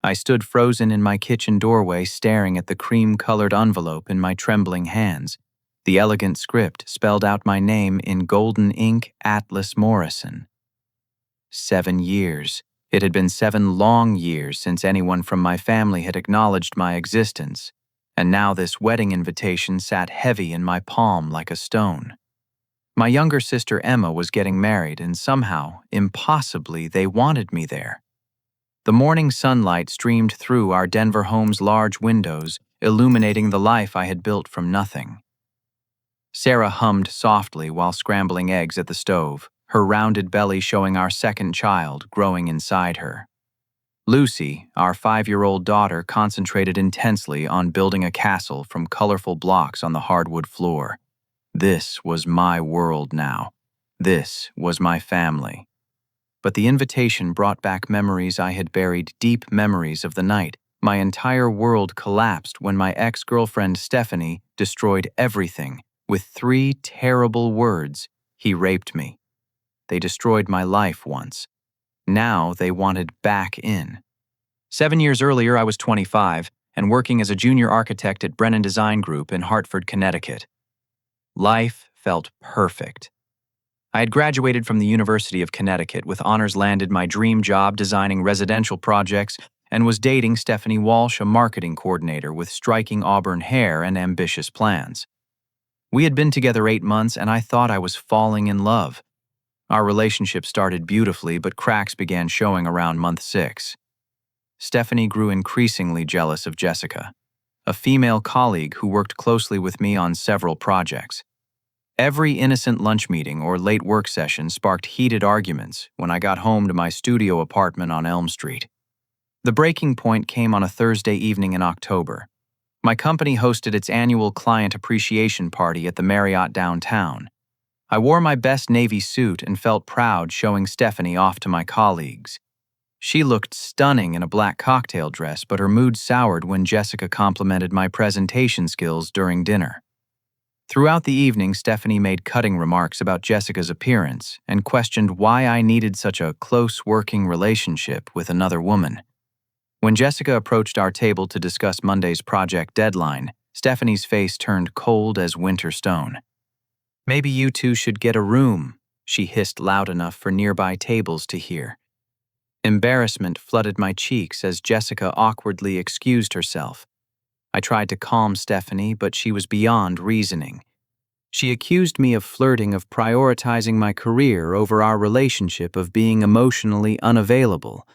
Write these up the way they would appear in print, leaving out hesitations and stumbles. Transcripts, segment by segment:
I stood frozen in my kitchen doorway staring at the cream-colored envelope in my trembling hands. The elegant script spelled out my name in golden ink, Atlas Morrison. 7 years. It had been 7 long years since anyone from my family had acknowledged my existence, and now this wedding invitation sat heavy in my palm like a stone. My younger sister Emma was getting married, and somehow, impossibly, they wanted me there. The morning sunlight streamed through our Denver home's large windows, illuminating the life I had built from nothing. Sarah hummed softly while scrambling eggs at the stove, her rounded belly showing our second child growing inside her. Lucy, our 5-year-old daughter, concentrated intensely on building a castle from colorful blocks on the hardwood floor. This was my world now. This was my family. But the invitation brought back memories I had buried, deep memories of the night. My entire world collapsed when my ex-girlfriend Stephanie destroyed everything with 3 terrible words: he raped me. They destroyed my life once. Now they wanted back in. 7 years earlier, I was 25 and working as a junior architect at Brennan Design Group in Hartford, Connecticut. Life felt perfect. I had graduated from the University of Connecticut with honors, landed my dream job designing residential projects, and was dating Stephanie Walsh, a marketing coordinator with striking auburn hair and ambitious plans. We had been together 8 months, and I thought I was falling in love. Our relationship started beautifully, but cracks began showing around month 6. Stephanie grew increasingly jealous of Jessica, a female colleague who worked closely with me on several projects. Every innocent lunch meeting or late work session sparked heated arguments when I got home to my studio apartment on Elm Street. The breaking point came on a Thursday evening in October. My company hosted its annual client appreciation party at the Marriott downtown. I wore my best navy suit and felt proud showing Stephanie off to my colleagues. She looked stunning in a black cocktail dress, but her mood soured when Jessica complimented my presentation skills during dinner. Throughout the evening, Stephanie made cutting remarks about Jessica's appearance and questioned why I needed such a close working relationship with another woman. When Jessica approached our table to discuss Monday's project deadline, Stephanie's face turned cold as winter stone. "Maybe you two should get a room," she hissed loud enough for nearby tables to hear. Embarrassment flooded my cheeks as Jessica awkwardly excused herself. I tried to calm Stephanie, but she was beyond reasoning. She accused me of flirting, of prioritizing my career over our relationship, of being emotionally unavailable.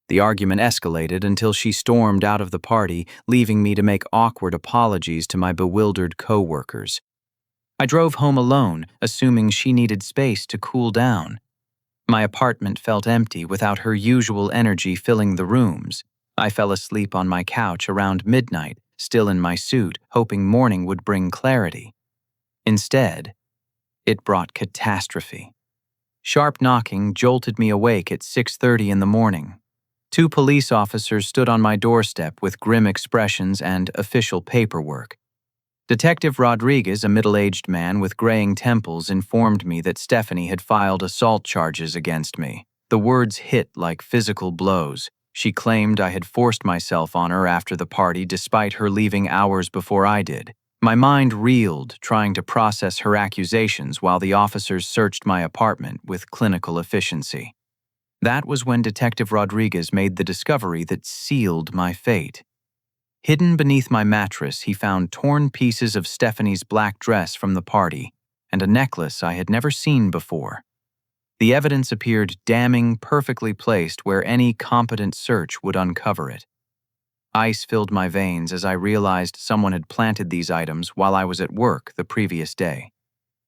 The argument escalated until she stormed out of the party, leaving me to make awkward apologies to my bewildered coworkers. I drove home alone, assuming she needed space to cool down. My apartment felt empty without her usual energy filling the rooms. I fell asleep on my couch around midnight, still in my suit, hoping morning would bring clarity. Instead, it brought catastrophe. Sharp knocking jolted me awake at 6:30 in the morning. 2 police officers stood on my doorstep with grim expressions and official paperwork. Detective Rodriguez, a middle-aged man with graying temples, informed me that Stephanie had filed assault charges against me. The words hit like physical blows. She claimed I had forced myself on her after the party despite her leaving hours before I did. My mind reeled, trying to process her accusations while the officers searched my apartment with clinical efficiency. That was when Detective Rodriguez made the discovery that sealed my fate. Hidden beneath my mattress, he found torn pieces of Stephanie's black dress from the party and a necklace I had never seen before. The evidence appeared damning, perfectly placed where any competent search would uncover it. Ice filled my veins as I realized someone had planted these items while I was at work the previous day.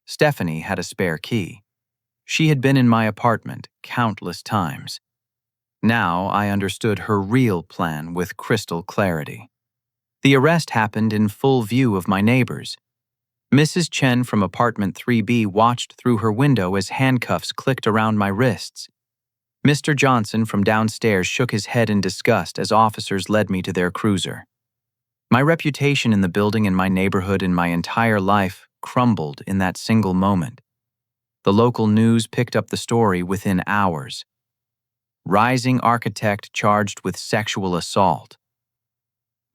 Stephanie had a spare key. She had been in my apartment countless times. Now I understood her real plan with crystal clarity. The arrest happened in full view of my neighbors. Mrs. Chen from apartment 3B watched through her window as handcuffs clicked around my wrists. Mr. Johnson from downstairs shook his head in disgust as officers led me to their cruiser. My reputation in the building, in my neighborhood, in my entire life crumbled in that single moment. The local news picked up the story within hours. rising architect charged with sexual assault.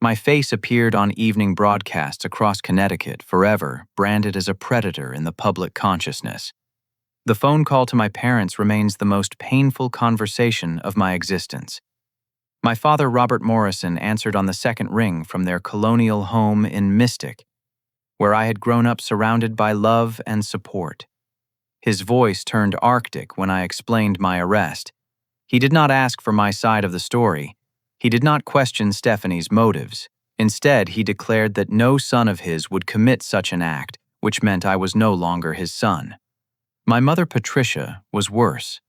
My face appeared on evening broadcasts across Connecticut, forever branded as a predator in the public consciousness. The phone call to my parents remains the most painful conversation of my existence. My father, Robert Morrison, answered on the second ring from their colonial home in Mystic, where I had grown up surrounded by love and support. His voice turned arctic when I explained my arrest. He did not ask for my side of the story. He did not question Stephanie's motives. Instead, he declared that no son of his would commit such an act, which meant I was no longer his son. My mother, Patricia, was worse.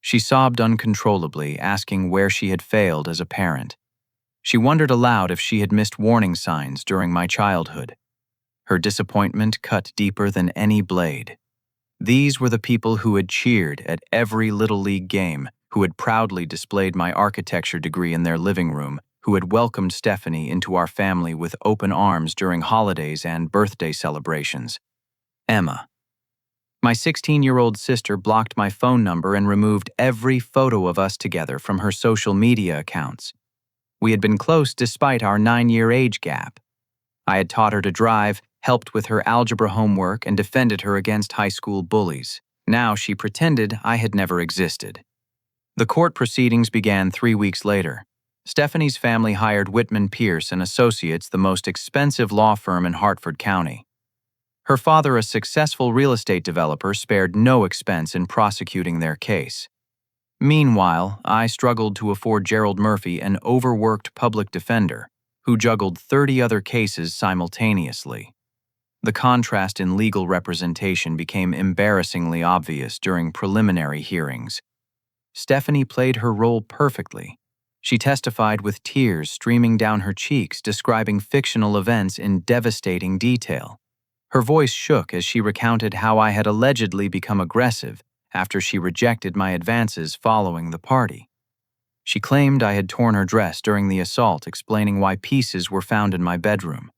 She sobbed uncontrollably, asking where she had failed as a parent. She wondered aloud if she had missed warning signs during my childhood. Her disappointment cut deeper than any blade. These were the people who had cheered at every Little League game, who had proudly displayed my architecture degree in their living room, who had welcomed Stephanie into our family with open arms during holidays and birthday celebrations. Emma. My 16-year-old sister blocked my phone number and removed every photo of us together from her social media accounts. We had been close despite our 9-year age gap. I had taught her to drive, helped with her algebra homework, and defended her against high school bullies. Now she pretended I had never existed. The court proceedings began 3 weeks later. Stephanie's family hired Whitman Pierce and Associates, the most expensive law firm in Hartford County. Her father, a successful real estate developer, spared no expense in prosecuting their case. Meanwhile, I struggled to afford Gerald Murphy, an overworked public defender, who juggled 30 other cases simultaneously. The contrast in legal representation became embarrassingly obvious during preliminary hearings. Stephanie played her role perfectly. She testified with tears streaming down her cheeks, describing fictional events in devastating detail. Her voice shook as she recounted how I had allegedly become aggressive after she rejected my advances following the party. She claimed I had torn her dress during the assault, explaining why pieces were found in my bedroom.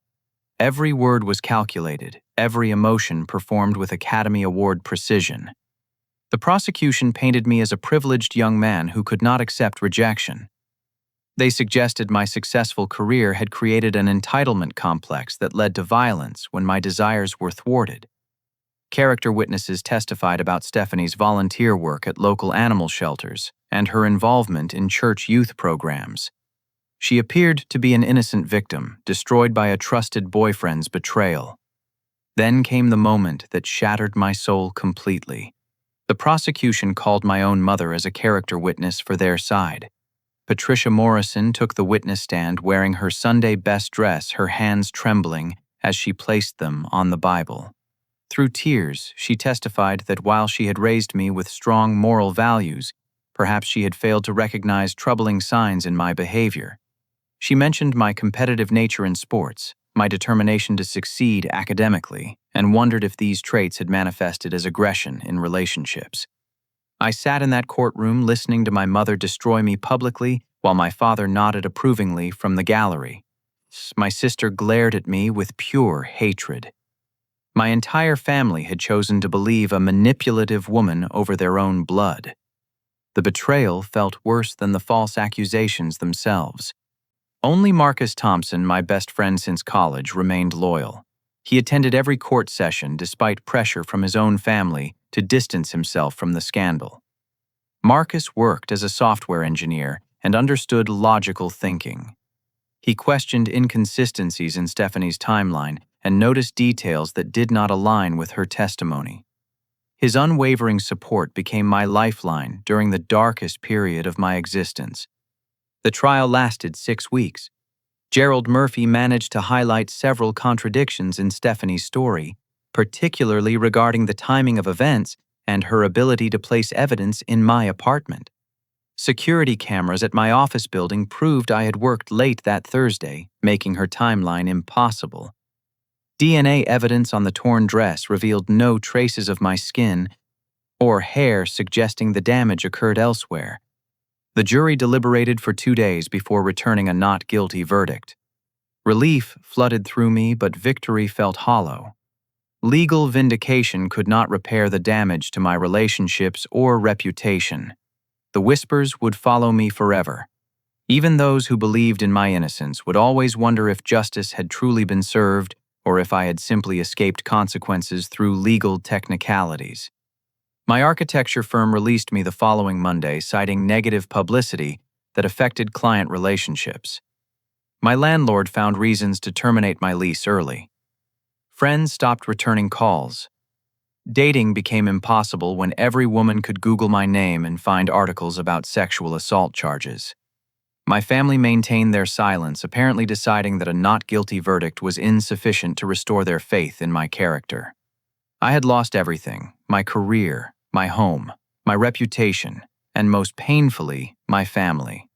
Every word was calculated, every emotion performed with Academy Award precision. The prosecution painted me as a privileged young man who could not accept rejection. They suggested my successful career had created an entitlement complex that led to violence when my desires were thwarted. Character witnesses testified about Stephanie's volunteer work at local animal shelters and her involvement in church youth programs. She appeared to be an innocent victim, destroyed by a trusted boyfriend's betrayal. Then came the moment that shattered my soul completely. The prosecution called my own mother as a character witness for their side. Patricia Morrison took the witness stand wearing her Sunday best dress, her hands trembling as she placed them on the Bible. Through tears, she testified that while she had raised me with strong moral values, perhaps she had failed to recognize troubling signs in my behavior. She mentioned my competitive nature in sports, my determination to succeed academically, and wondered if these traits had manifested as aggression in relationships. I sat in that courtroom listening to my mother destroy me publicly while my father nodded approvingly from the gallery. My sister glared at me with pure hatred. My entire family had chosen to believe a manipulative woman over their own blood. The betrayal felt worse than the false accusations themselves. Only Marcus Thompson, my best friend since college, remained loyal. He attended every court session despite pressure from his own family to distance himself from the scandal. Marcus worked as a software engineer and understood logical thinking. He questioned inconsistencies in Stephanie's timeline and noticed details that did not align with her testimony. His unwavering support became my lifeline during the darkest period of my existence. The trial lasted 6 weeks. Gerald Murphy managed to highlight several contradictions in Stephanie's story, particularly regarding the timing of events and her ability to place evidence in my apartment. Security cameras at my office building proved I had worked late that Thursday, making her timeline impossible. DNA evidence on the torn dress revealed no traces of my skin or hair, suggesting the damage occurred elsewhere. The jury deliberated for 2 days before returning a not guilty verdict. Relief flooded through me, but victory felt hollow. Legal vindication could not repair the damage to my relationships or reputation. The whispers would follow me forever. Even those who believed in my innocence would always wonder if justice had truly been served or if I had simply escaped consequences through legal technicalities. My architecture firm released me the following Monday, citing negative publicity that affected client relationships. My landlord found reasons to terminate my lease early. Friends stopped returning calls. Dating became impossible when every woman could Google my name and find articles about sexual assault charges. My family maintained their silence, apparently deciding that a not guilty verdict was insufficient to restore their faith in my character. I had lost everything: my career, my home, my reputation, and most painfully, my family.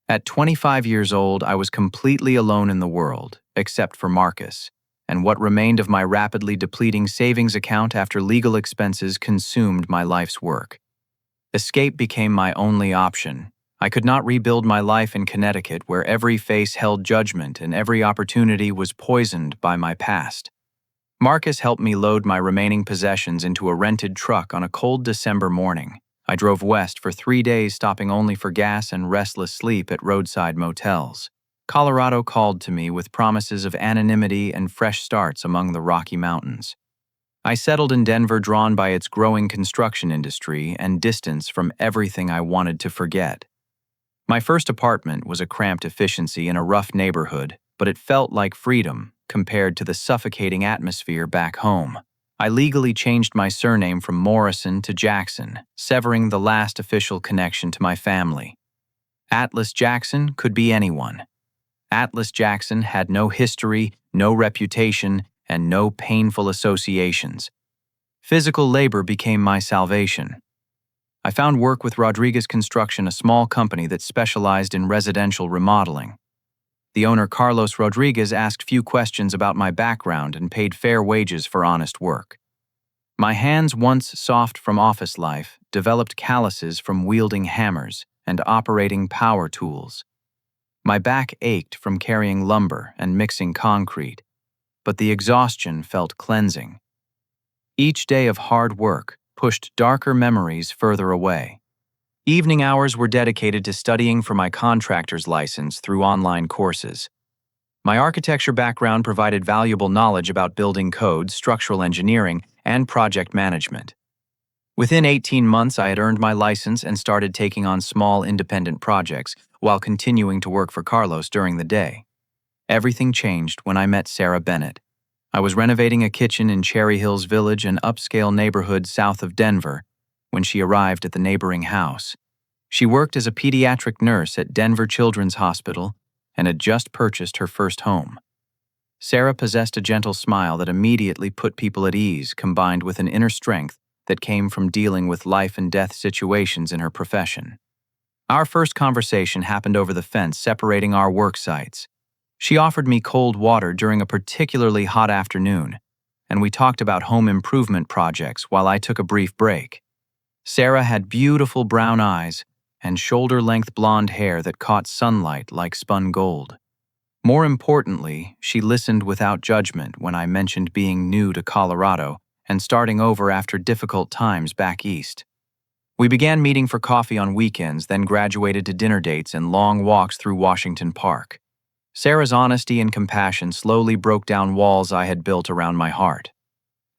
At 25 years old, I was completely alone in the world, except for Marcus, and what remained of my rapidly depleting savings account after legal expenses consumed my life's work. Escape became my only option. I could not rebuild my life in Connecticut, where every face held judgment and every opportunity was poisoned by my past. Marcus helped me load my remaining possessions into a rented truck on a cold December morning. I drove west for 3 days, stopping only for gas and restless sleep at roadside motels. Colorado called to me with promises of anonymity and fresh starts among the Rocky Mountains. I settled in Denver, drawn by its growing construction industry and distance from everything I wanted to forget. My first apartment was a cramped efficiency in a rough neighborhood, but it felt like freedom compared to the suffocating atmosphere back home. I legally changed my surname from Morrison to Jackson, severing the last official connection to my family. Atlas Jackson could be anyone. Atlas Jackson had no history, no reputation, and no painful associations. Physical labor became my salvation. I found work with Rodriguez Construction, a small company that specialized in residential remodeling. The owner, Carlos Rodriguez, asked few questions about my background and paid fair wages for honest work. My hands, once soft from office life, developed calluses from wielding hammers and operating power tools. My back ached from carrying lumber and mixing concrete, but the exhaustion felt cleansing. Each day of hard work pushed darker memories further away. Evening hours were dedicated to studying for my contractor's license through online courses. My architecture background provided valuable knowledge about building codes, structural engineering, and project management. Within 18 months, I had earned my license and started taking on small independent projects while continuing to work for Carlos during the day. Everything changed when I met Sarah Bennett. I was renovating a kitchen in Cherry Hills Village, an upscale neighborhood south of Denver, when she arrived at the neighboring house. She worked as a pediatric nurse at Denver Children's Hospital and had just purchased her first home. Sarah possessed a gentle smile that immediately put people at ease, combined with an inner strength that came from dealing with life and death situations in her profession. Our first conversation happened over the fence separating our work sites. She offered me cold water during a particularly hot afternoon, and we talked about home improvement projects while I took a brief break. Sarah had beautiful brown eyes and shoulder-length blonde hair that caught sunlight like spun gold. More importantly, she listened without judgment when I mentioned being new to Colorado and starting over after difficult times back east. We began meeting for coffee on weekends, then graduated to dinner dates and long walks through Washington Park. Sarah's honesty and compassion slowly broke down walls I had built around my heart.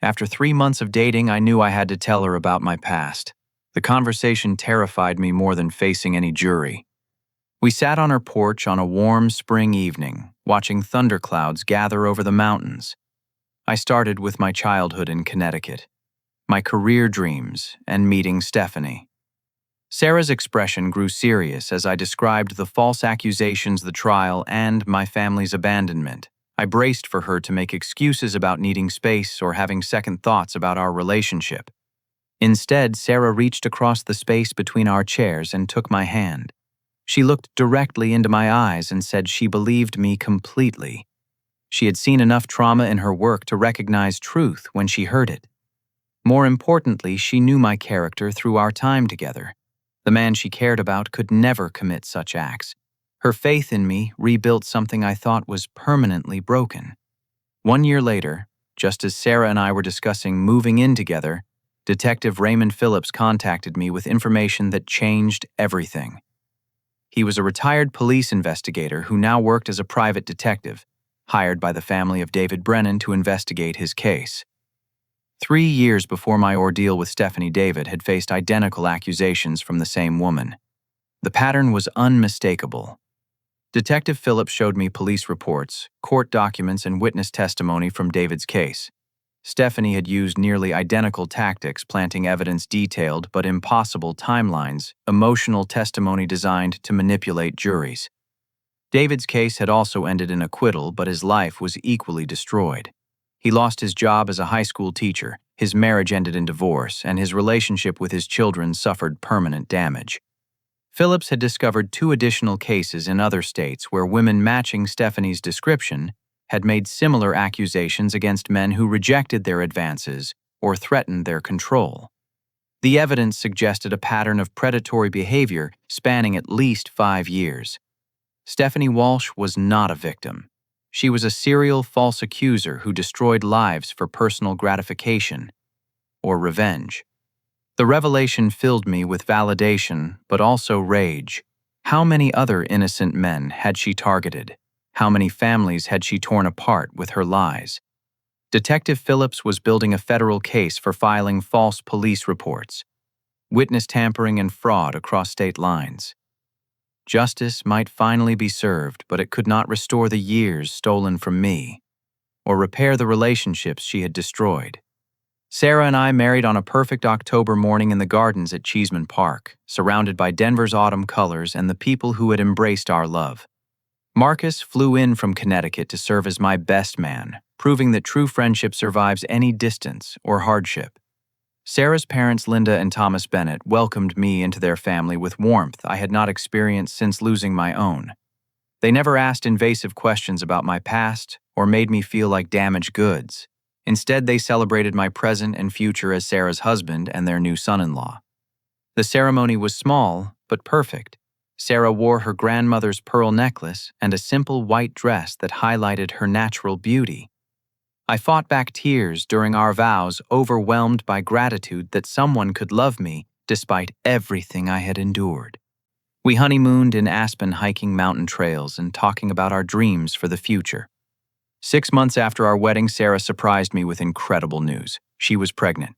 After 3 months of dating, I knew I had to tell her about my past. The conversation terrified me more than facing any jury. We sat on her porch on a warm spring evening, watching thunderclouds gather over the mountains. I started with my childhood in Connecticut, my career dreams, and meeting Stephanie. Sarah's expression grew serious as I described the false accusations, the trial, and my family's abandonment. I braced for her to make excuses about needing space or having second thoughts about our relationship. Instead, Sarah reached across the space between our chairs and took my hand. She looked directly into my eyes and said she believed me completely. She had seen enough trauma in her work to recognize truth when she heard it. More importantly, she knew my character through our time together. The man she cared about could never commit such acts. Her faith in me rebuilt something I thought was permanently broken. 1 year later, just as Sarah and I were discussing moving in together, Detective Raymond Phillips contacted me with information that changed everything. He was a retired police investigator who now worked as a private detective, hired by the family of David Brennan to investigate his case. 3 years before my ordeal with Stephanie, David had faced identical accusations from the same woman. The pattern was unmistakable. Detective Phillips showed me police reports, court documents, and witness testimony from David's case. Stephanie had used nearly identical tactics, planting evidence detailed but impossible timelines, emotional testimony designed to manipulate juries. David's case had also ended in acquittal, but his life was equally destroyed. He lost his job as a high school teacher, his marriage ended in divorce, and his relationship with his children suffered permanent damage. Phillips had discovered 2 additional cases in other states where women matching Stephanie's description had made similar accusations against men who rejected their advances or threatened their control. The evidence suggested a pattern of predatory behavior spanning at least 5 years. Stephanie Walsh was not a victim. She was a serial false accuser who destroyed lives for personal gratification or revenge. The revelation filled me with validation, but also rage. How many other innocent men had she targeted? How many families had she torn apart with her lies? Detective Phillips was building a federal case for filing false police reports, witness tampering, and fraud across state lines. Justice might finally be served, but it could not restore the years stolen from me, or repair the relationships she had destroyed. Sarah and I married on a perfect October morning in the gardens at Cheeseman Park, surrounded by Denver's autumn colors and the people who had embraced our love. Marcus flew in from Connecticut to serve as my best man, proving that true friendship survives any distance or hardship. Sarah's parents, Linda and Thomas Bennett, welcomed me into their family with warmth I had not experienced since losing my own. They never asked invasive questions about my past or made me feel like damaged goods. Instead, they celebrated my present and future as Sarah's husband and their new son-in-law. The ceremony was small, but perfect. Sarah wore her grandmother's pearl necklace and a simple white dress that highlighted her natural beauty. I fought back tears during our vows, overwhelmed by gratitude that someone could love me despite everything I had endured. We honeymooned in Aspen, hiking mountain trails and talking about our dreams for the future. 6 months after our wedding, Sarah surprised me with incredible news. She was pregnant.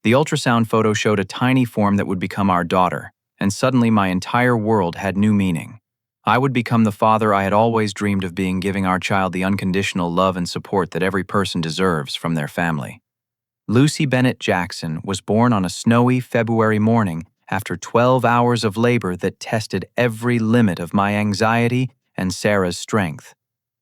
The ultrasound photo showed a tiny form that would become our daughter, and suddenly my entire world had new meaning. I would become the father I had always dreamed of being, giving our child the unconditional love and support that every person deserves from their family. Lucy Bennett Jackson was born on a snowy February morning after 12 hours of labor that tested every limit of my anxiety and Sarah's strength.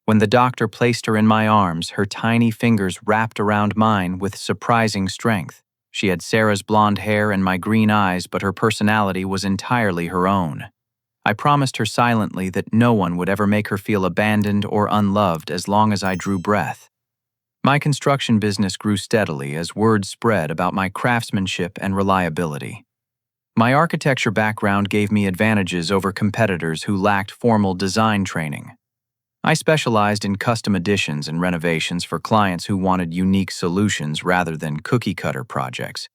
When the doctor placed her in my arms, her tiny fingers wrapped around mine with surprising strength. She had Sarah's blonde hair and my green eyes, but her personality was entirely her own. I promised her silently that no one would ever make her feel abandoned or unloved as long as I drew breath. My construction business grew steadily as word spread about my craftsmanship and reliability. My architecture background gave me advantages over competitors who lacked formal design training. I specialized in custom additions and renovations for clients who wanted unique solutions rather than cookie-cutter projects.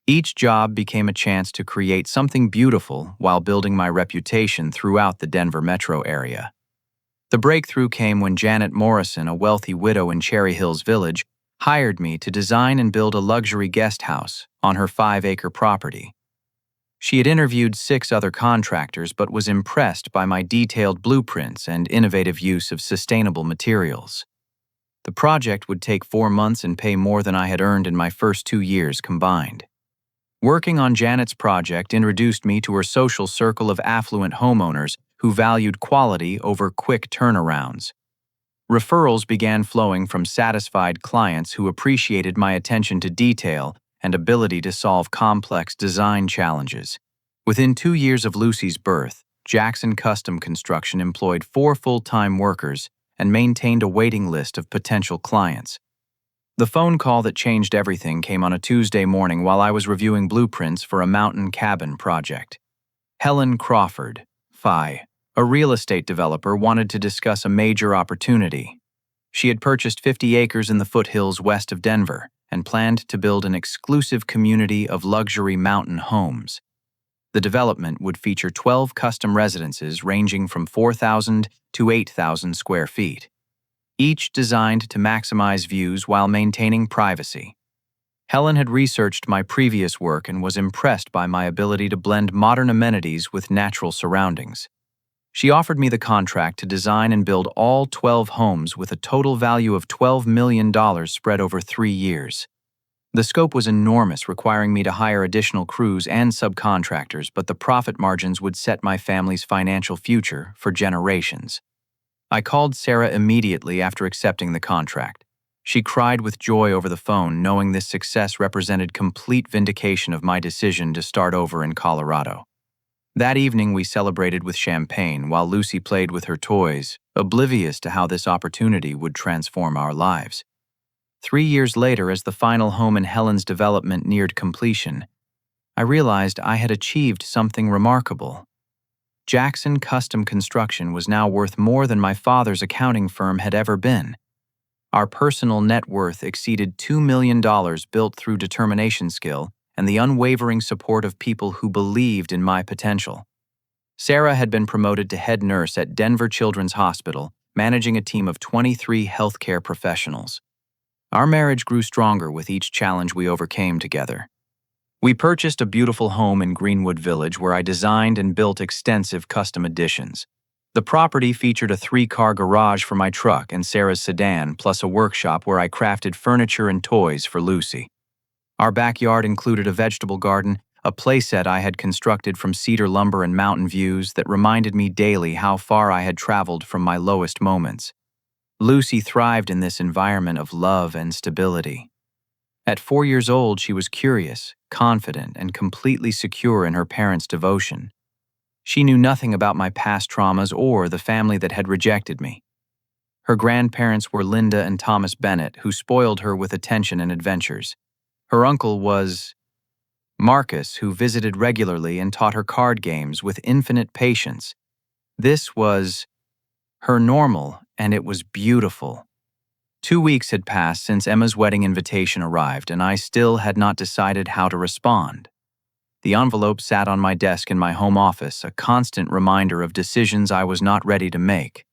Each job became a chance to create something beautiful while building my reputation throughout the Denver metro area. The breakthrough came when Janet Morrison, a wealthy widow in Cherry Hills Village, hired me to design and build a luxury guest house on her 5-acre property. She had interviewed 6 other contractors but was impressed by my detailed blueprints and innovative use of sustainable materials. The project would take 4 months and pay more than I had earned in my first 2 years combined. Working on Janet's project introduced me to her social circle of affluent homeowners who valued quality over quick turnarounds. Referrals began flowing from satisfied clients who appreciated my attention to detail and ability to solve complex design challenges. Within 2 years of Lucy's birth, Jackson Custom Construction employed 4 full-time workers and maintained a waiting list of potential clients. The phone call that changed everything came on a Tuesday morning while I was reviewing blueprints for a mountain cabin project. Helen Crawford, FI, a real estate developer, wanted to discuss a major opportunity. She had purchased 50 acres in the foothills west of Denver and planned to build an exclusive community of luxury mountain homes. The development would feature 12 custom residences ranging from 4,000 to 8,000 square feet, each designed to maximize views while maintaining privacy. Helen had researched my previous work and was impressed by my ability to blend modern amenities with natural surroundings. She offered me the contract to design and build all 12 homes with a total value of $12 million spread over 3 years. The scope was enormous, requiring me to hire additional crews and subcontractors, but the profit margins would set my family's financial future for generations. I called Sarah immediately after accepting the contract. She cried with joy over the phone, knowing this success represented complete vindication of my decision to start over in Colorado. That evening, we celebrated with champagne while Lucy played with her toys, oblivious to how this opportunity would transform our lives. 3 years later, as the final home in Helen's development neared completion, I realized I had achieved something remarkable. Jackson Custom Construction was now worth more than my father's accounting firm had ever been. Our personal net worth exceeded $2 million, built through determination skill and the unwavering support of people who believed in my potential. Sarah had been promoted to head nurse at Denver Children's Hospital, managing a team of 23 healthcare professionals. Our marriage grew stronger with each challenge we overcame together. We purchased a beautiful home in Greenwood Village where I designed and built extensive custom additions. The property featured a 3-car garage for my truck and Sarah's sedan, plus a workshop where I crafted furniture and toys for Lucy. Our backyard included a vegetable garden, a playset I had constructed from cedar lumber and mountain views that reminded me daily how far I had traveled from my lowest moments. Lucy thrived in this environment of love and stability. At 4 years old, she was curious, confident, and completely secure in her parents' devotion. She knew nothing about my past traumas or the family that had rejected me. Her grandparents were Linda and Thomas Bennett, who spoiled her with attention and adventures. Her uncle was Marcus, who visited regularly and taught her card games with infinite patience. This was her normal, and it was beautiful. 2 weeks had passed since Emma's wedding invitation arrived, and I still had not decided how to respond. The envelope sat on my desk in my home office, a constant reminder of decisions I was not ready to make.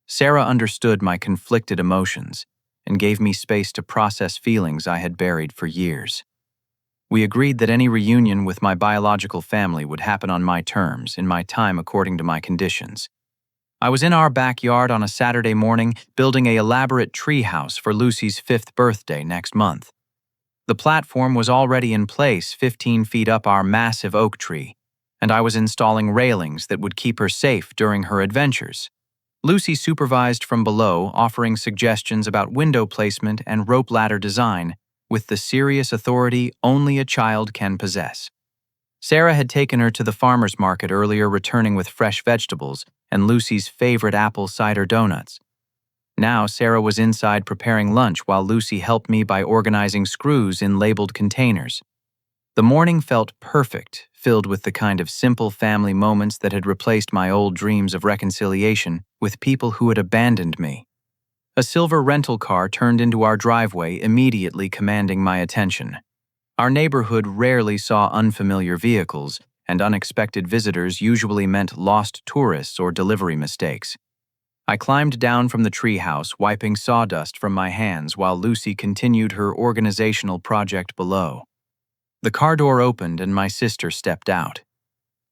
Sarah understood my conflicted emotions and gave me space to process feelings I had buried for years. We agreed that any reunion with my biological family would happen on my terms, in my time according to my conditions. I was in our backyard on a Saturday morning building an elaborate tree house for Lucy's 5th birthday next month. The platform was already in place 15 feet up our massive oak tree, and I was installing railings that would keep her safe during her adventures. Lucy supervised from below, offering suggestions about window placement and rope ladder design with the serious authority only a child can possess. Sarah had taken her to the farmer's market earlier, returning with fresh vegetables and Lucy's favorite apple cider donuts. Now Sarah was inside preparing lunch while Lucy helped me by organizing screws in labeled containers. The morning felt perfect, filled with the kind of simple family moments that had replaced my old dreams of reconciliation with people who had abandoned me. A silver rental car turned into our driveway, immediately commanding my attention. Our neighborhood rarely saw unfamiliar vehicles, and unexpected visitors usually meant lost tourists or delivery mistakes. I climbed down from the treehouse, wiping sawdust from my hands while Lucy continued her organizational project below. The car door opened and my sister stepped out.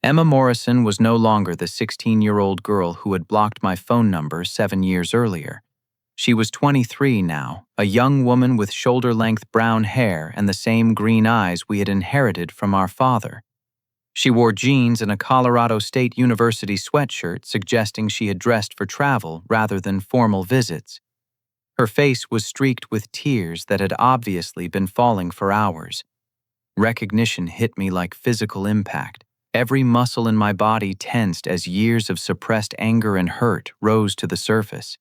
Emma Morrison was no longer the 16-year-old girl who had blocked my phone number 7 years earlier. She was 23 now, a young woman with shoulder-length brown hair and the same green eyes we had inherited from our father. She wore jeans and a Colorado State University sweatshirt, suggesting she had dressed for travel rather than formal visits. Her face was streaked with tears that had obviously been falling for hours. Recognition hit me like physical impact. Every muscle in my body tensed as years of suppressed anger and hurt rose to the surface.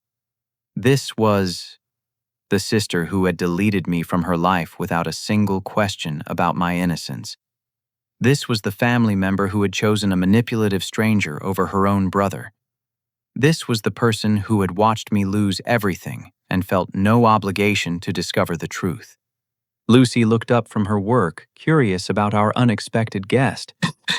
This was the sister who had deleted me from her life without a single question about my innocence. This was the family member who had chosen a manipulative stranger over her own brother. This was the person who had watched me lose everything and felt no obligation to discover the truth. Lucy looked up from her work, curious about our unexpected guest.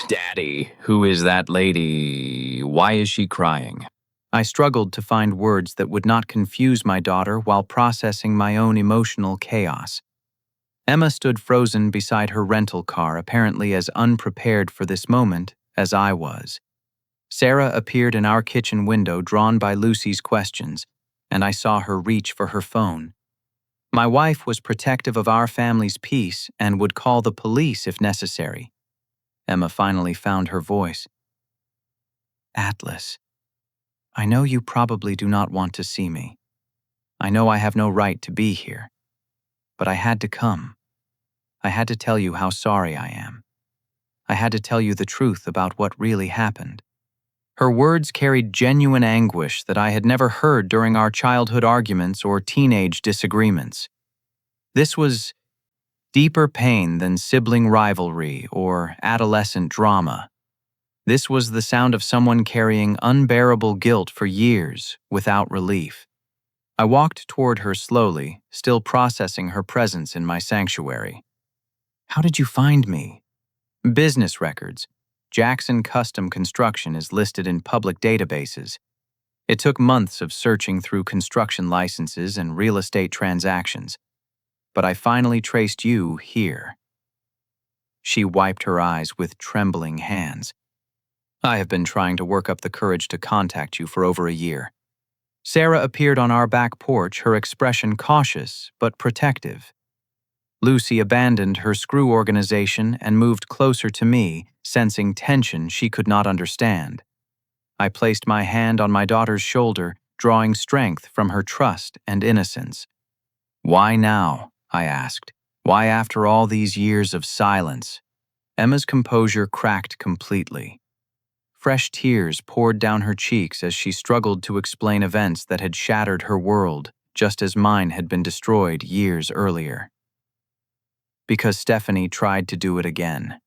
Daddy, who is that lady? Why is she crying? I struggled to find words that would not confuse my daughter while processing my own emotional chaos. Emma stood frozen beside her rental car, apparently as unprepared for this moment as I was. Sarah appeared in our kitchen window, drawn by Lucy's questions, and I saw her reach for her phone. My wife was protective of our family's peace and would call the police if necessary. Emma finally found her voice. Atlas, I know you probably do not want to see me. I know I have no right to be here. But I had to come. I had to tell you how sorry I am. I had to tell you the truth about what really happened. Her words carried genuine anguish that I had never heard during our childhood arguments or teenage disagreements. This was deeper pain than sibling rivalry or adolescent drama. This was the sound of someone carrying unbearable guilt for years without relief. I walked toward her slowly, still processing her presence in my sanctuary. How did you find me? Business records. Jackson Custom Construction is listed in public databases. It took months of searching through construction licenses and real estate transactions, but I finally traced you here. She wiped her eyes with trembling hands. I have been trying to work up the courage to contact you for over a year. Sarah appeared on our back porch, her expression cautious but protective. Lucy abandoned her screw organization and moved closer to me, sensing tension she could not understand. I placed my hand on my daughter's shoulder, drawing strength from her trust and innocence. Why now? I asked. Why after all these years of silence? Emma's composure cracked completely. Fresh tears poured down her cheeks as she struggled to explain events that had shattered her world, just as mine had been destroyed years earlier. Because Stephanie tried to do it again.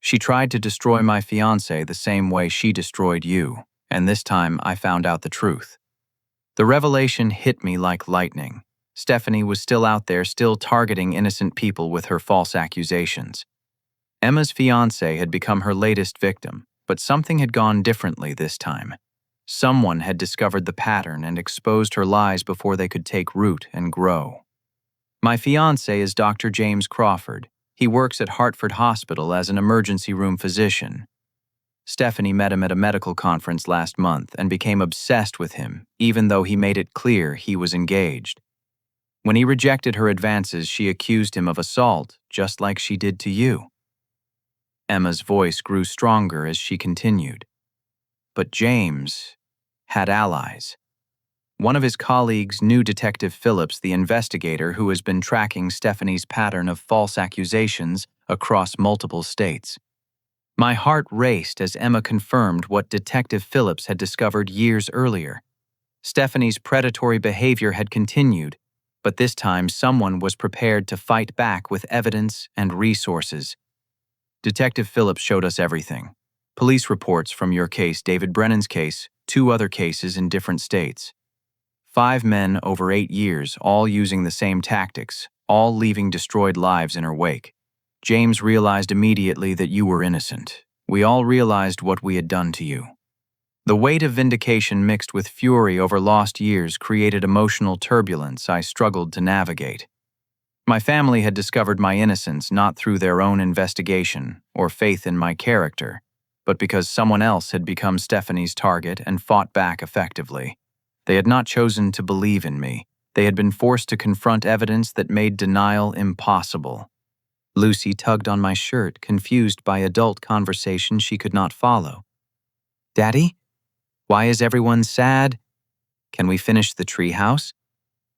She tried to destroy my fiancé the same way she destroyed you, and this time I found out the truth. The revelation hit me like lightning. Stephanie was still out there, still targeting innocent people with her false accusations. Emma's fiancé had become her latest victim, but something had gone differently this time. Someone had discovered the pattern and exposed her lies before they could take root and grow. My fiancé is Dr. James Crawford. He works at Hartford Hospital as an emergency room physician. Stephanie met him at a medical conference last month and became obsessed with him, even though he made it clear he was engaged. When he rejected her advances, she accused him of assault, just like she did to you. Emma's voice grew stronger as she continued. But James had allies. One of his colleagues knew Detective Phillips, the investigator who has been tracking Stephanie's pattern of false accusations across multiple states. My heart raced as Emma confirmed what Detective Phillips had discovered years earlier. Stephanie's predatory behavior had continued, but this time someone was prepared to fight back with evidence and resources. Detective Phillips showed us everything. Police reports from your case, David Brennan's case, 2 other cases in different states. 5 men over 8 years, all using the same tactics, all leaving destroyed lives in her wake. James realized immediately that you were innocent. We all realized what we had done to you. The weight of vindication mixed with fury over lost years created emotional turbulence I struggled to navigate. My family had discovered my innocence not through their own investigation or faith in my character, but because someone else had become Stephanie's target and fought back effectively. They had not chosen to believe in me. They had been forced to confront evidence that made denial impossible. Lucy tugged on my shirt, confused by adult conversation she could not follow. Daddy? Why is everyone sad? Can we finish the treehouse?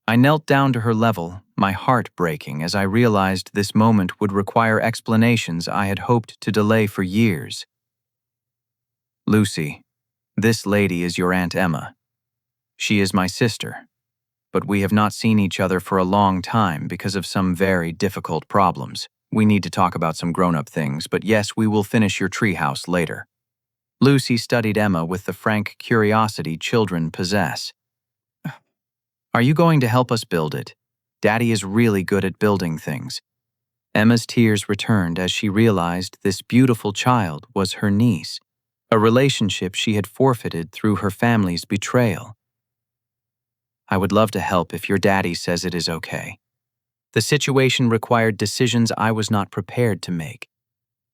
I knelt down to her level, my heart breaking as I realized this moment would require explanations I had hoped to delay for years. Lucy, this lady is your Aunt Emma. She is my sister, but we have not seen each other for a long time because of some very difficult problems. We need to talk about some grown-up things, but yes, we will finish your treehouse later. Lucy studied Emma with the frank curiosity children possess. Are you going to help us build it? Daddy is really good at building things." Emma's tears returned as she realized this beautiful child was her niece, a relationship she had forfeited through her family's betrayal. "I would love to help if your daddy says it is okay." The situation required decisions I was not prepared to make.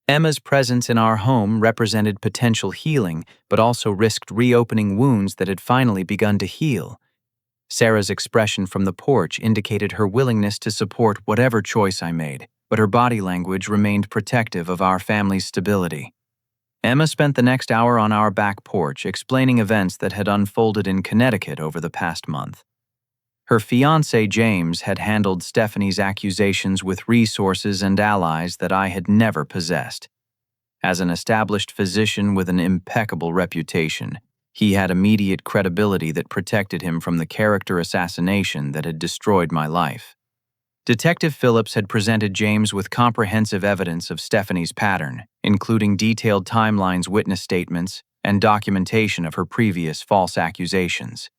Emma's presence in our home represented potential healing, but also risked reopening wounds that had finally begun to heal. Sarah's expression from the porch indicated her willingness to support whatever choice I made, but her body language remained protective of our family's stability. Emma spent the next hour on our back porch explaining events that had unfolded in Connecticut over the past month. Her fiancé James had handled Stephanie's accusations with resources and allies that I had never possessed. As an established physician with an impeccable reputation, he had immediate credibility that protected him from the character assassination that had destroyed my life. Detective Phillips had presented James with comprehensive evidence of Stephanie's pattern, including detailed timelines, witness statements, and documentation of her previous false accusations.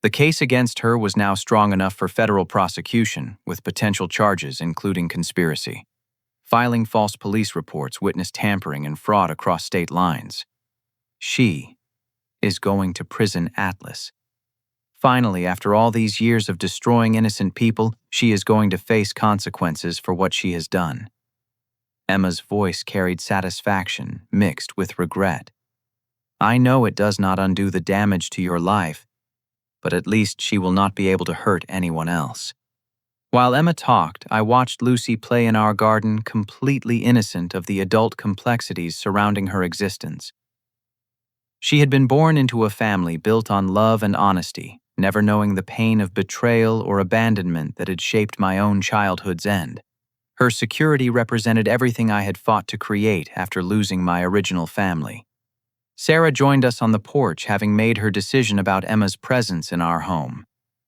The case against her was now strong enough for federal prosecution, with potential charges including conspiracy, filing false police reports, witness tampering, and fraud across state lines. She is going to prison, Atlas. Finally, after all these years of destroying innocent people, she is going to face consequences for what she has done. Emma's voice carried satisfaction mixed with regret. "I know it does not undo the damage to your life, but at least she will not be able to hurt anyone else." While Emma talked, I watched Lucy play in our garden, completely innocent of the adult complexities surrounding her existence. She had been born into a family built on love and honesty, never knowing the pain of betrayal or abandonment that had shaped my own childhood's end. Her security represented everything I had fought to create after losing my original family. Sarah joined us on the porch, having made her decision about Emma's presence in our home.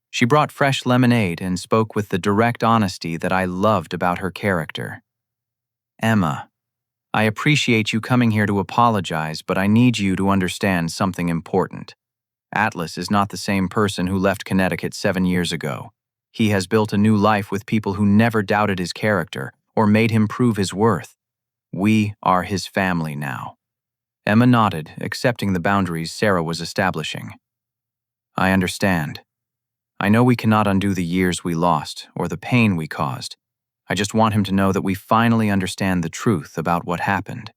She brought fresh lemonade and spoke with the direct honesty that I loved about her character. "Emma, I appreciate you coming here to apologize, but I need you to understand something important. Atlas is not the same person who left Connecticut 7 years ago. He has built a new life with people who never doubted his character or made him prove his worth. We are his family now." Emma nodded, accepting the boundaries Sarah was establishing. "I understand. I know we cannot undo the years we lost or the pain we caused. I just want him to know that we finally understand the truth about what happened."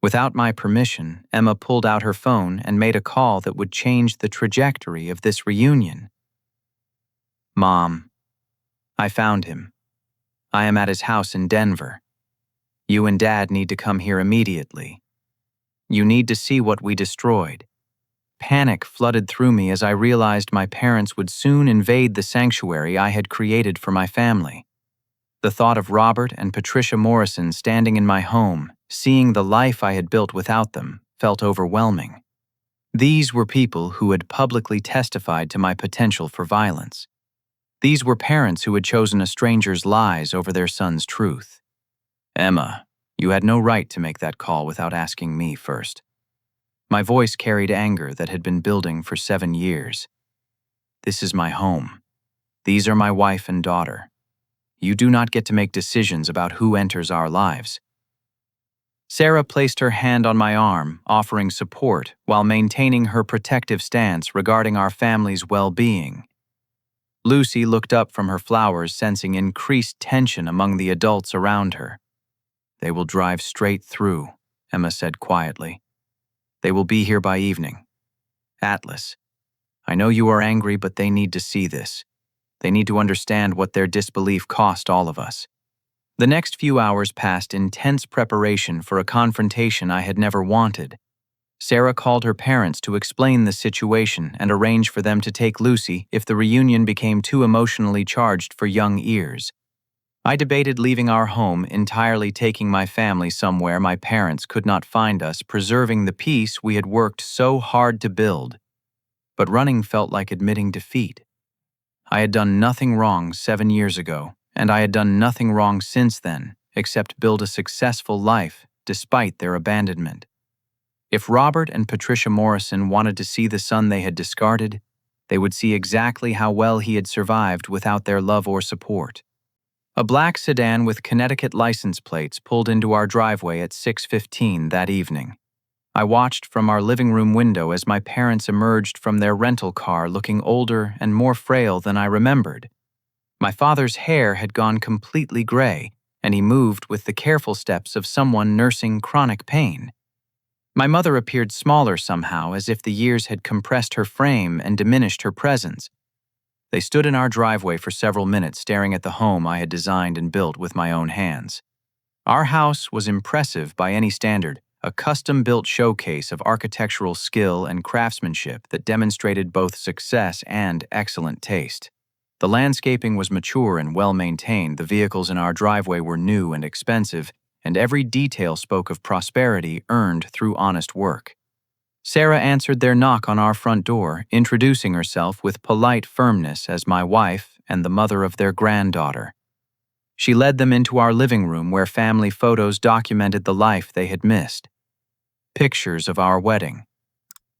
Without my permission, Emma pulled out her phone and made a call that would change the trajectory of this reunion. "Mom, I found him. I am at his house in Denver. You and Dad need to come here immediately. You need to see what we destroyed." Panic flooded through me as I realized my parents would soon invade the sanctuary I had created for my family. The thought of Robert and Patricia Morrison standing in my home, seeing the life I had built without them, felt overwhelming. These were people who had publicly testified to my potential for violence. These were parents who had chosen a stranger's lies over their son's truth. "Emma, you had no right to make that call without asking me first." My voice carried anger that had been building for 7 years. "This is my home. These are my wife and daughter. You do not get to make decisions about who enters our lives." Sarah placed her hand on my arm, offering support while maintaining her protective stance regarding our family's well-being. Lucy looked up from her flowers, sensing increased tension among the adults around her. "They will drive straight through," Emma said quietly. "They will be here by evening. Atlas, I know you are angry, but they need to see this. They need to understand what their disbelief cost all of us." The next few hours passed in tense preparation for a confrontation I had never wanted. Sarah called her parents to explain the situation and arrange for them to take Lucy if the reunion became too emotionally charged for young ears. I debated leaving our home, entirely taking my family somewhere my parents could not find us, preserving the peace we had worked so hard to build. But running felt like admitting defeat. I had done nothing wrong 7 years ago, and I had done nothing wrong since then, except build a successful life despite their abandonment. If Robert and Patricia Morrison wanted to see the son they had discarded, They would see exactly how well he had survived without their love or support. A black sedan with Connecticut license plates pulled into our driveway at 6:15 that evening. I watched from our living room window as my parents emerged from their rental car looking older and more frail than I remembered. My father's hair had gone completely gray, and he moved with the careful steps of someone nursing chronic pain. My mother appeared smaller somehow, as if the years had compressed her frame and diminished her presence. They stood in our driveway for several minutes staring at the home I had designed and built with my own hands. Our house was impressive by any standard, a custom-built showcase of architectural skill and craftsmanship that demonstrated both success and excellent taste. The landscaping was mature and well-maintained, the vehicles in our driveway were new and expensive, and every detail spoke of prosperity earned through honest work. Sarah answered their knock on our front door, introducing herself with polite firmness as my wife and the mother of their granddaughter. She led them into our living room where family photos documented the life they had missed. Pictures of our wedding.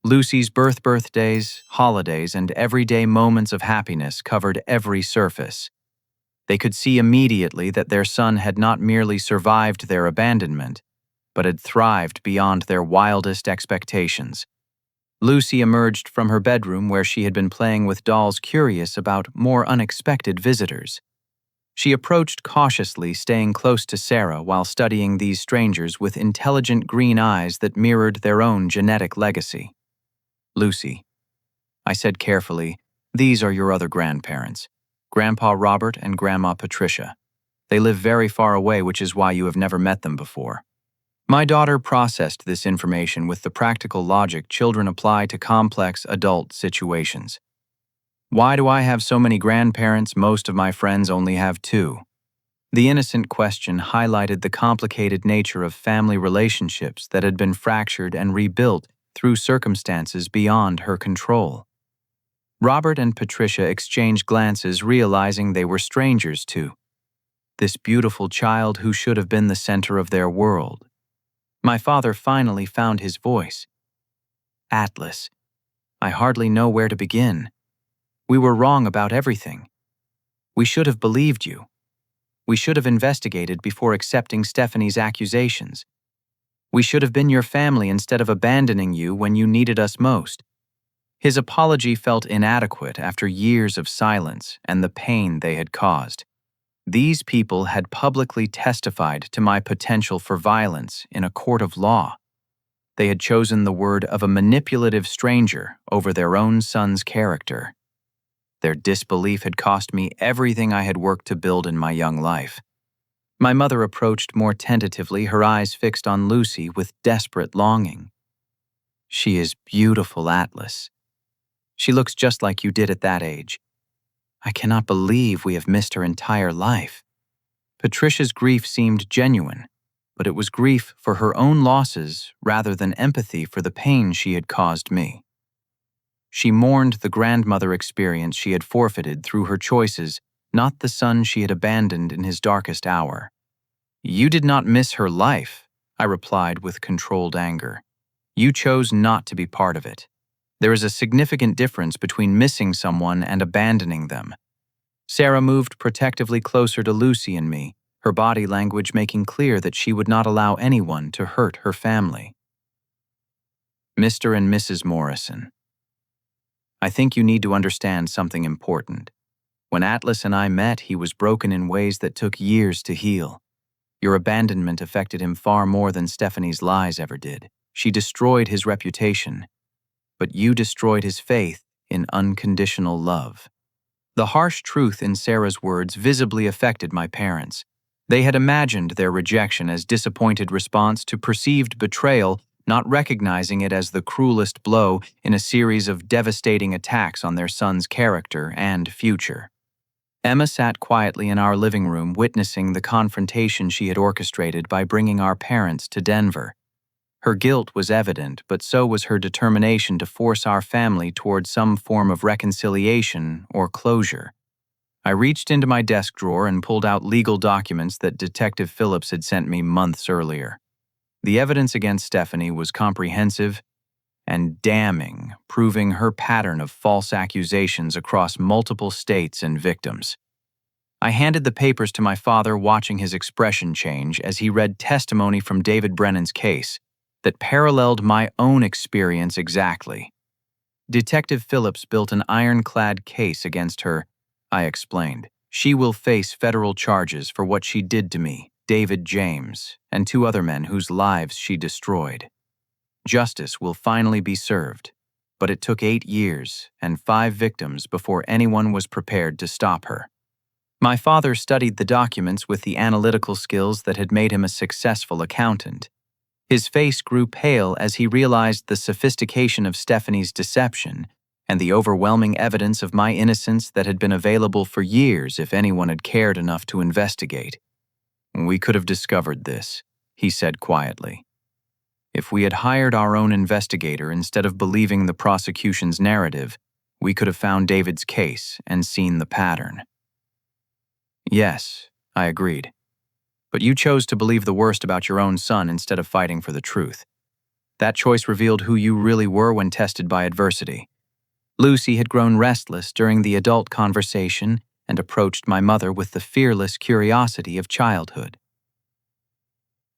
Lucy's birthdays, holidays, and everyday moments of happiness covered every surface. They could see immediately that their son had not merely survived their abandonment, but had thrived beyond their wildest expectations. Lucy emerged from her bedroom where she had been playing with dolls, curious about more unexpected visitors. She approached cautiously, staying close to Sarah while studying these strangers with intelligent green eyes that mirrored their own genetic legacy. "Lucy," I said carefully, "these are your other grandparents, Grandpa Robert and Grandma Patricia. They live very far away, which is why you have never met them before." My daughter processed this information with the practical logic children apply to complex adult situations. "Why do I have so many grandparents? Most of my friends only have two." The innocent question highlighted the complicated nature of family relationships that had been fractured and rebuilt through circumstances beyond her control. Robert and Patricia exchanged glances, realizing they were strangers to this beautiful child who should have been the center of their world. My father finally found his voice. "Atlas, I hardly know where to begin. We were wrong about everything. We should have believed you. We should have investigated before accepting Stephanie's accusations. We should have been your family instead of abandoning you when you needed us most." His apology felt inadequate after years of silence and the pain they had caused. These people had publicly testified to my potential for violence in a court of law. They had chosen the word of a manipulative stranger over their own son's character. Their disbelief had cost me everything I had worked to build in my young life. My mother approached more tentatively, her eyes fixed on Lucy with desperate longing. "She is beautiful, Atlas. She looks just like you did at that age. I cannot believe we have missed her entire life." Patricia's grief seemed genuine, but it was grief for her own losses rather than empathy for the pain she had caused me. She mourned the grandmother experience she had forfeited through her choices, not the son she had abandoned in his darkest hour. "You did not miss her life," I replied with controlled anger. "You chose not to be part of it. There is a significant difference between missing someone and abandoning them." Sarah moved protectively closer to Lucy and me, her body language making clear that she would not allow anyone to hurt her family. "Mr. and Mrs. Morrison, I think you need to understand something important. When Atlas and I met, he was broken in ways that took years to heal. Your abandonment affected him far more than Stephanie's lies ever did. She destroyed his reputation, but you destroyed his faith in unconditional love." The harsh truth in Sarah's words visibly affected my parents. They had imagined their rejection as disappointed response to perceived betrayal, not recognizing it as the cruelest blow in a series of devastating attacks on their son's character and future. Emma sat quietly in our living room, witnessing the confrontation she had orchestrated by bringing our parents to Denver. Her guilt was evident, but so was her determination to force our family toward some form of reconciliation or closure. I reached into my desk drawer and pulled out legal documents that Detective Phillips had sent me months earlier. The evidence against Stephanie was comprehensive and damning, proving her pattern of false accusations across multiple states and victims. I handed the papers to my father, watching his expression change as he read testimony from David Brennan's case that paralleled my own experience exactly. Detective Phillips built an ironclad case against her, I explained. She will face federal charges for what she did to me, David James, and 2 other men whose lives she destroyed. Justice will finally be served, but it took 8 years and 5 victims before anyone was prepared to stop her. My father studied the documents with the analytical skills that had made him a successful accountant. His face grew pale as he realized the sophistication of Stephanie's deception and the overwhelming evidence of my innocence that had been available for years if anyone had cared enough to investigate. "We could have discovered this," he said quietly. "If we had hired our own investigator instead of believing the prosecution's narrative, we could have found David's case and seen the pattern." "Yes," I agreed. "But you chose to believe the worst about your own son instead of fighting for the truth. That choice revealed who you really were when tested by adversity." Lucy had grown restless during the adult conversation and approached my mother with the fearless curiosity of childhood.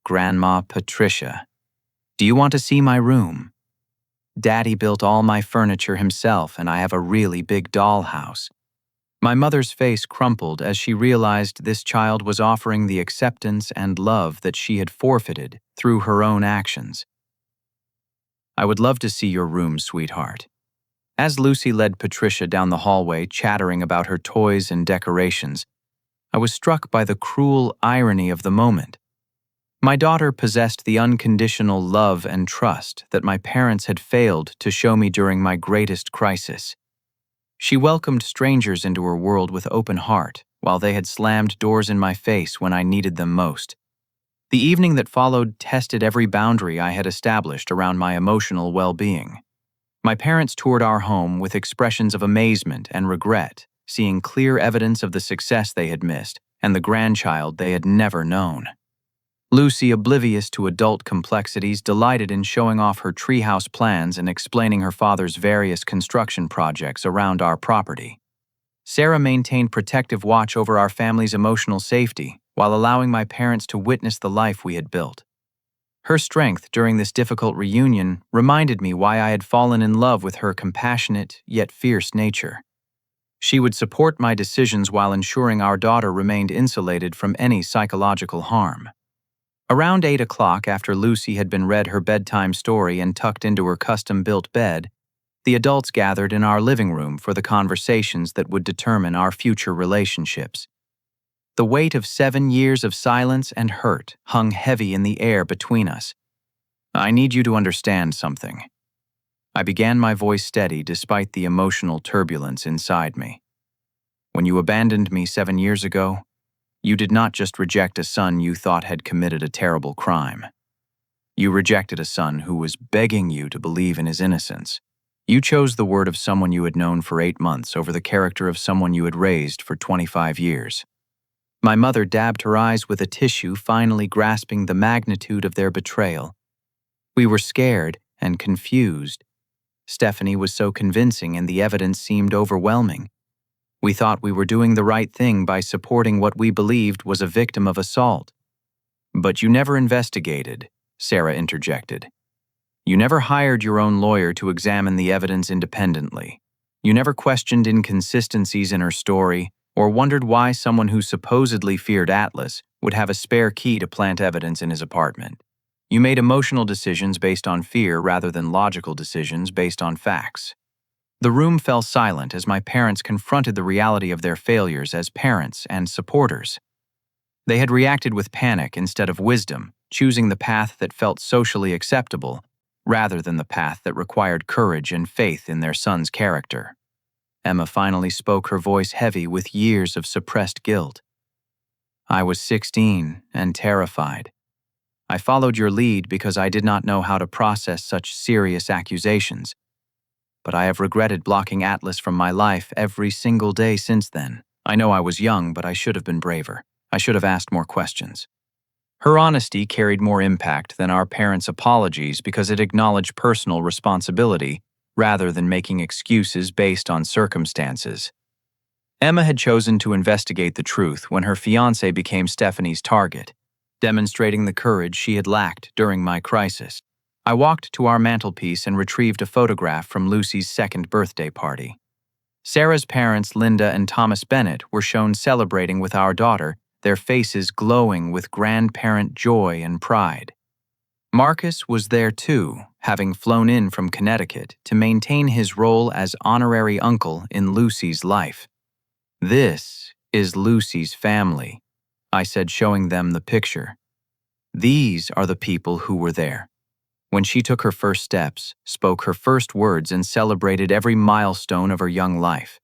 "Grandma Patricia, do you want to see my room? Daddy built all my furniture himself, and I have a really big dollhouse." My mother's face crumpled as she realized this child was offering the acceptance and love that she had forfeited through her own actions. "I would love to see your room, sweetheart." As Lucy led Patricia down the hallway, chattering about her toys and decorations, I was struck by the cruel irony of the moment. My daughter possessed the unconditional love and trust that my parents had failed to show me during my greatest crisis. She welcomed strangers into her world with open heart, while they had slammed doors in my face when I needed them most. The evening that followed tested every boundary I had established around my emotional well-being. My parents toured our home with expressions of amazement and regret, seeing clear evidence of the success they had missed and the grandchild they had never known. Lucy, oblivious to adult complexities, delighted in showing off her treehouse plans and explaining her father's various construction projects around our property. Sarah maintained protective watch over our family's emotional safety while allowing my parents to witness the life we had built. Her strength during this difficult reunion reminded me why I had fallen in love with her compassionate yet fierce nature. She would support my decisions while ensuring our daughter remained insulated from any psychological harm. Around 8 o'clock, after Lucy had been read her bedtime story and tucked into her custom-built bed, the adults gathered in our living room for the conversations that would determine our future relationships. The weight of 7 years of silence and hurt hung heavy in the air between us. "I need you to understand something." I began, my voice steady despite the emotional turbulence inside me. "When you abandoned me 7 years ago, you did not just reject a son you thought had committed a terrible crime. You rejected a son who was begging you to believe in his innocence. You chose the word of someone you had known for 8 months over the character of someone you had raised for 25 years. My mother dabbed her eyes with a tissue, finally grasping the magnitude of their betrayal. We were scared and confused. Stephanie was so convincing and the evidence seemed overwhelming. We thought we were doing the right thing by supporting what we believed was a victim of assault. "But you never investigated," Sarah interjected. "You never hired your own lawyer to examine the evidence independently. You never questioned inconsistencies in her story or wondered why someone who supposedly feared Atlas would have a spare key to plant evidence in his apartment. You made emotional decisions based on fear rather than logical decisions based on facts." The room fell silent as my parents confronted the reality of their failures as parents and supporters. They had reacted with panic instead of wisdom, choosing the path that felt socially acceptable rather than the path that required courage and faith in their son's character. Emma finally spoke, her voice heavy with years of suppressed guilt. "I was 16 and terrified. I followed your lead because I did not know how to process such serious accusations. But I have regretted blocking Atlas from my life every single day since then. I know I was young, but I should have been braver. I should have asked more questions." Her honesty carried more impact than our parents' apologies because it acknowledged personal responsibility rather than making excuses based on circumstances. Emma had chosen to investigate the truth when her fiancé became Stephanie's target, demonstrating the courage she had lacked during my crisis. I walked to our mantelpiece and retrieved a photograph from Lucy's second birthday party. Sarah's parents, Linda and Thomas Bennett, were shown celebrating with our daughter, their faces glowing with grandparent joy and pride. Marcus was there too, having flown in from Connecticut to maintain his role as honorary uncle in Lucy's life. "This is Lucy's family," I said, showing them the picture. "These are the people who were there when she took her first steps, spoke her first words, and celebrated every milestone of her young life.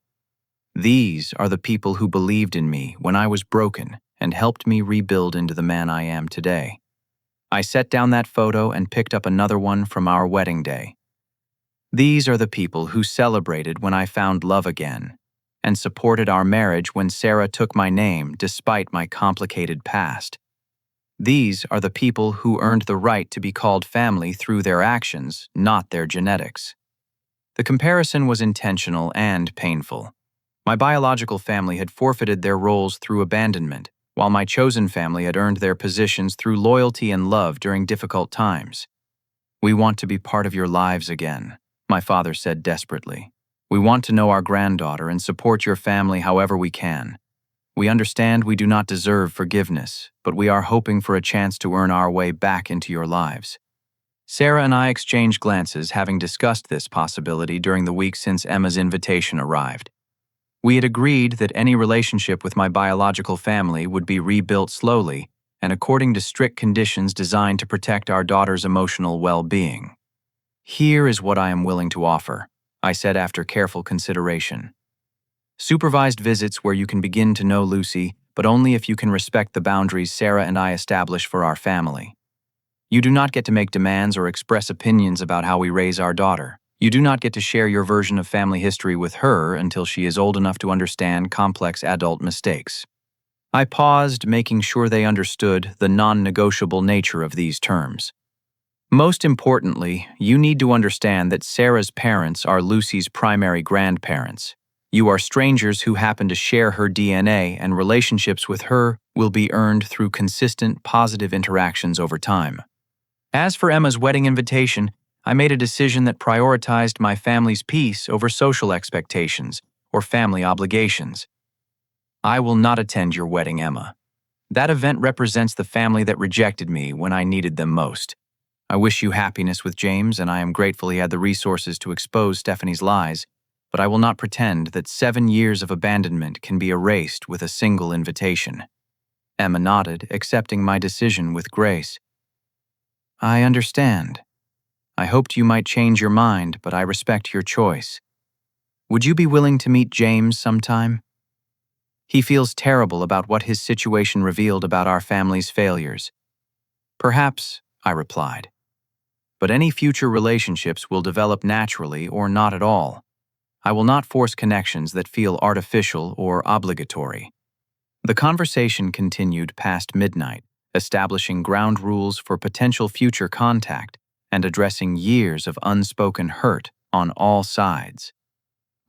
These are the people who believed in me when I was broken and helped me rebuild into the man I am today." I set down that photo and picked up another one from our wedding day. These are the people who celebrated when I found love again and supported our marriage when Sarah took my name despite my complicated past. These are the people who earned the right to be called family through their actions, not their genetics. The comparison was intentional and painful. My biological family had forfeited their roles through abandonment, while my chosen family had earned their positions through loyalty and love during difficult times. "We want to be part of your lives again," my father said desperately. "We want to know our granddaughter and support your family however we can. We understand we do not deserve forgiveness, but we are hoping for a chance to earn our way back into your lives." Sarah and I exchanged glances, having discussed this possibility during the week since Emma's invitation arrived. We had agreed that any relationship with my biological family would be rebuilt slowly and according to strict conditions designed to protect our daughter's emotional well-being. "Here is what I am willing to offer," I said after careful consideration. "Supervised visits where you can begin to know Lucy, but only if you can respect the boundaries Sarah and I establish for our family. You do not get to make demands or express opinions about how we raise our daughter. You do not get to share your version of family history with her until she is old enough to understand complex adult mistakes." I paused, making sure they understood the non-negotiable nature of these terms. "Most importantly, you need to understand that Sarah's parents are Lucy's primary grandparents. You are strangers who happen to share her DNA, and relationships with her will be earned through consistent, positive interactions over time." As for Emma's wedding invitation, I made a decision that prioritized my family's peace over social expectations or family obligations. "I will not attend your wedding, Emma. That event represents the family that rejected me when I needed them most. I wish you happiness with James, and I am grateful he had the resources to expose Stephanie's lies, but I will not pretend that 7 years of abandonment can be erased with a single invitation." Emma nodded, accepting my decision with grace. "I understand. I hoped you might change your mind, but I respect your choice. Would you be willing to meet James sometime? He feels terrible about what his situation revealed about our family's failures." "Perhaps," I replied. "But any future relationships will develop naturally or not at all. I will not force connections that feel artificial or obligatory." The conversation continued past midnight, establishing ground rules for potential future contact and addressing years of unspoken hurt on all sides.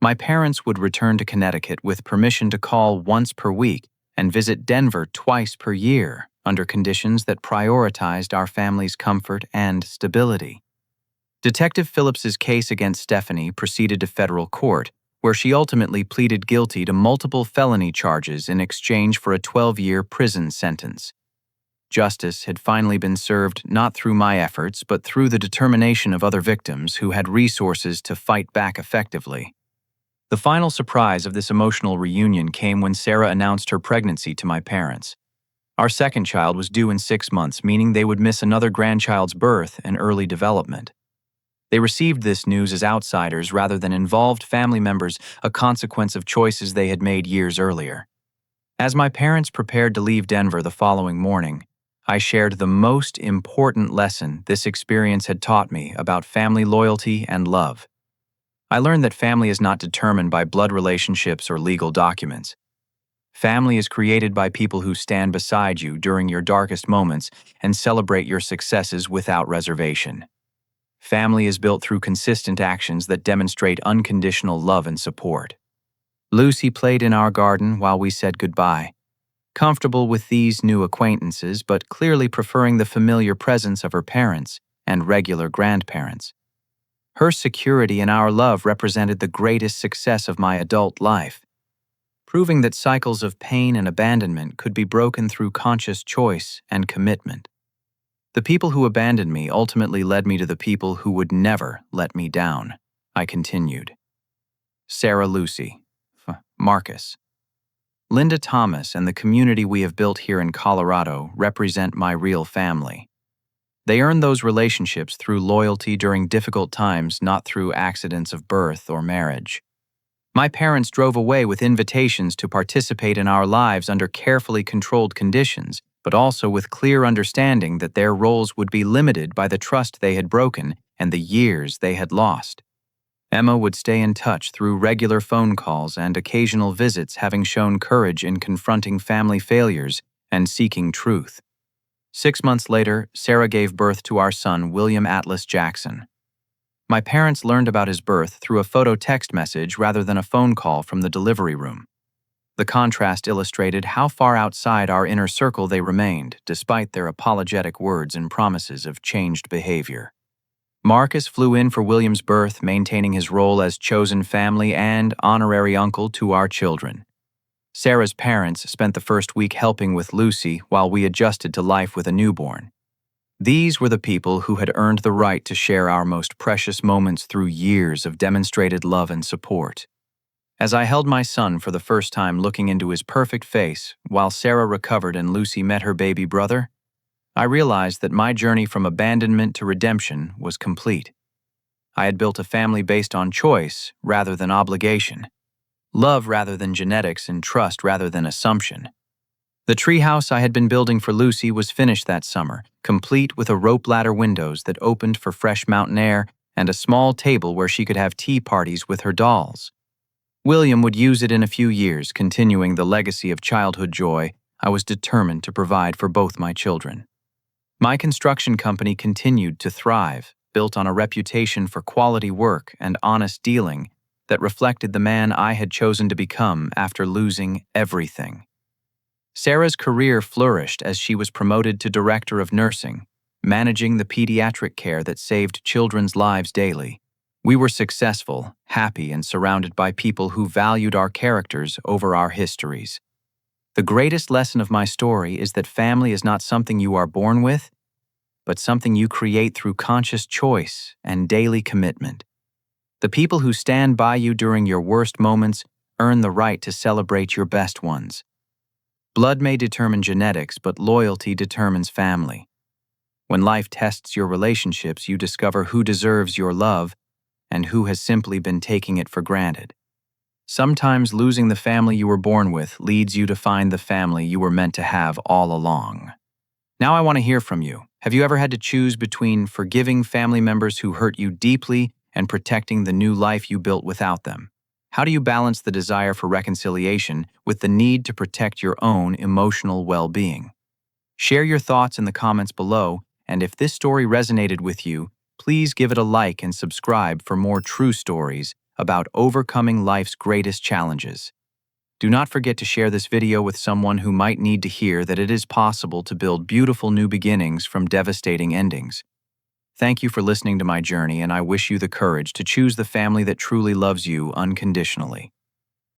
My parents would return to Connecticut with permission to call once per week and visit Denver twice per year under conditions that prioritized our family's comfort and stability. Detective Phillips's case against Stephanie proceeded to federal court, where she ultimately pleaded guilty to multiple felony charges in exchange for a 12-year prison sentence. Justice had finally been served not through my efforts, but through the determination of other victims who had resources to fight back effectively. The final surprise of this emotional reunion came when Sarah announced her pregnancy to my parents. Our second child was due in 6 months, meaning they would miss another grandchild's birth and early development. They received this news as outsiders rather than involved family members, a consequence of choices they had made years earlier. As my parents prepared to leave Denver the following morning, I shared the most important lesson this experience had taught me about family loyalty and love. I learned that family is not determined by blood relationships or legal documents. Family is created by people who stand beside you during your darkest moments and celebrate your successes without reservation. Family is built through consistent actions that demonstrate unconditional love and support. Lucy played in our garden while we said goodbye, comfortable with these new acquaintances but clearly preferring the familiar presence of her parents and regular grandparents. Her security in our love represented the greatest success of my adult life, proving that cycles of pain and abandonment could be broken through conscious choice and commitment. The people who abandoned me ultimately led me to the people who would never let me down, I continued. Sarah Lucy, Marcus. Linda Thomas and the community we have built here in Colorado represent my real family. They earned those relationships through loyalty during difficult times, not through accidents of birth or marriage. My parents drove away with invitations to participate in our lives under carefully controlled conditions, but also with clear understanding that their roles would be limited by the trust they had broken and the years they had lost. Emma would stay in touch through regular phone calls and occasional visits, having shown courage in confronting family failures and seeking truth. 6 months later, Sarah gave birth to our son, William Atlas Jackson. My parents learned about his birth through a photo text message rather than a phone call from the delivery room. The contrast illustrated how far outside our inner circle they remained, despite their apologetic words and promises of changed behavior. Marcus flew in for William's birth, maintaining his role as chosen family and honorary uncle to our children. Sarah's parents spent the first week helping with Lucy while we adjusted to life with a newborn. These were the people who had earned the right to share our most precious moments through years of demonstrated love and support. As I held my son for the first time, looking into his perfect face, while Sarah recovered and Lucy met her baby brother, I realized that my journey from abandonment to redemption was complete. I had built a family based on choice rather than obligation, love rather than genetics, and trust rather than assumption. The treehouse I had been building for Lucy was finished that summer, complete with a rope ladder windows that opened for fresh mountain air and a small table where she could have tea parties with her dolls. William would use it in a few years, continuing the legacy of childhood joy I was determined to provide for both my children. My construction company continued to thrive, built on a reputation for quality work and honest dealing that reflected the man I had chosen to become after losing everything. Sarah's career flourished as she was promoted to director of nursing, managing the pediatric care that saved children's lives daily. We were successful, happy, and surrounded by people who valued our characters over our histories. The greatest lesson of my story is that family is not something you are born with, but something you create through conscious choice and daily commitment. The people who stand by you during your worst moments earn the right to celebrate your best ones. Blood may determine genetics, but loyalty determines family. When life tests your relationships, you discover who deserves your love and who has simply been taking it for granted. Sometimes losing the family you were born with leads you to find the family you were meant to have all along. Now I want to hear from you. Have you ever had to choose between forgiving family members who hurt you deeply and protecting the new life you built without them? How do you balance the desire for reconciliation with the need to protect your own emotional well-being? Share your thoughts in the comments below, and if this story resonated with you, please give it a like and subscribe for more true stories about overcoming life's greatest challenges. Do not forget to share this video with someone who might need to hear that it is possible to build beautiful new beginnings from devastating endings. Thank you for listening to my journey, and I wish you the courage to choose the family that truly loves you unconditionally.